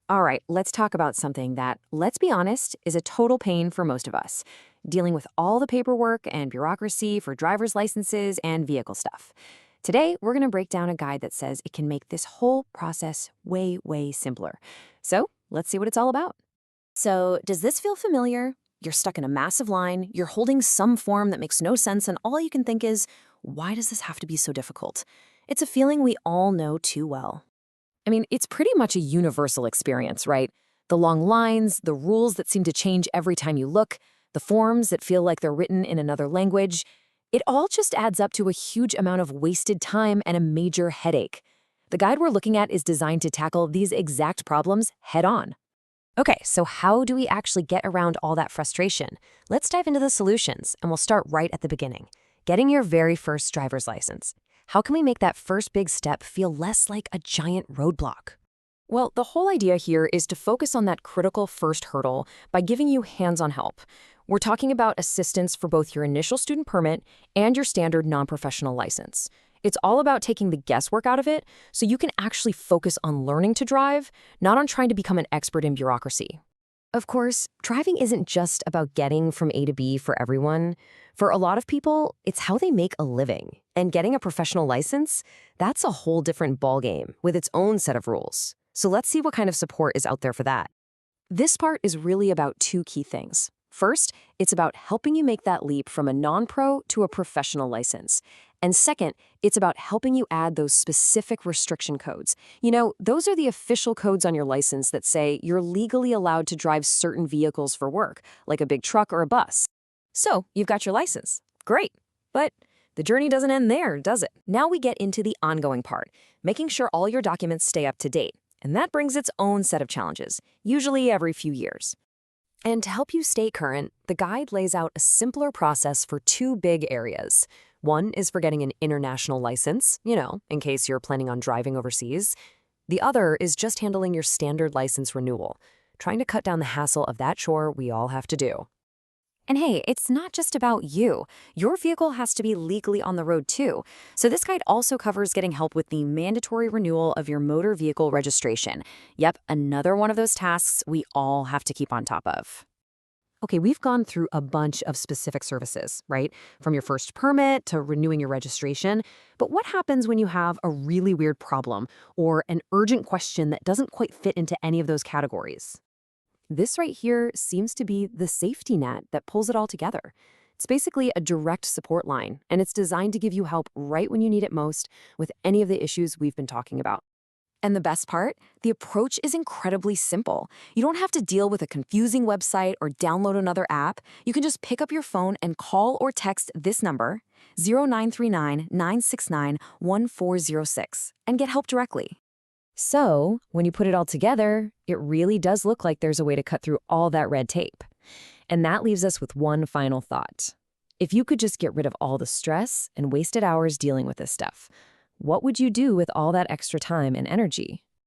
All right, let's talk about something that, let's be honest, is a total pain for most of us, dealing with all the paperwork and bureaucracy for driver's licenses and vehicle stuff. Today, we're going to break down a guide that says it can make this whole process way, way simpler. So, let's see what it's all about. So, does this feel familiar? You're stuck in a massive line, you're holding some form that makes no sense, and all you can think is, why does this have to be so difficult? It's a feeling we all know too well. I mean, it's pretty much a universal experience, right? The long lines, the rules that seem to change every time you look, the forms that feel like they're written in another language. It all just adds up to a huge amount of wasted time and a major headache. The guide we're looking at is designed to tackle these exact problems head on. Okay, so how do we actually get around all that frustration? Let's dive into the solutions, and we'll start right at the beginning. Getting your very first driver's license. How can we make that first big step feel less like a giant roadblock? Well, the whole idea here is to focus on that critical first hurdle by giving you hands-on help. We're talking about assistance for both your initial student permit and your standard non-professional license. It's all about taking the guesswork out of it so you can actually focus on learning to drive, not on trying to become an expert in bureaucracy. Of course, driving isn't just about getting from A to B for everyone. For a lot of people, it's how they make a living. And getting a professional license, that's a whole different ballgame with its own set of rules. So let's see what kind of support is out there for that. This part is really about two key things. First, it's about helping you make that leap from a non-pro to a professional license. And second, it's about helping you add those specific restriction codes. You know, those are the official codes on your license that say you're legally allowed to drive certain vehicles for work, like a big truck or a bus. So, you've got your license. Great. But the journey doesn't end there, does it? Now we get into the ongoing part, making sure all your documents stay up to date. And that brings its own set of challenges, usually every few years. And to help you stay current, the guide lays out a simpler process for two big areas. One is for getting an international license, in case you're planning on driving overseas. The other is just handling your standard license renewal, trying to cut down the hassle of that chore we all have to do. And hey, it's not just about you. Your vehicle has to be legally on the road too. So this guide also covers getting help with the mandatory renewal of your motor vehicle registration. Yep, another one of those tasks we all have to keep on top of. Okay, we've gone through a bunch of specific services, right? From your first permit to renewing your registration. But what happens when you have a really weird problem or an urgent question that doesn't quite fit into any of those categories? This right here seems to be the safety net that pulls it all together. It's basically a direct support line, and it's designed to give you help right when you need it most with any of the issues we've been talking about. And the best part? The approach is incredibly simple. You don't have to deal with a confusing website or download another app. You can just pick up your phone and call or text this number, 0939-969-1406, and get help directly. So, when you put it all together, it really does look like there's a way to cut through all that red tape. And that leaves us with one final thought. If you could just get rid of all the stress and wasted hours dealing with this stuff, what would you do with all that extra time and energy?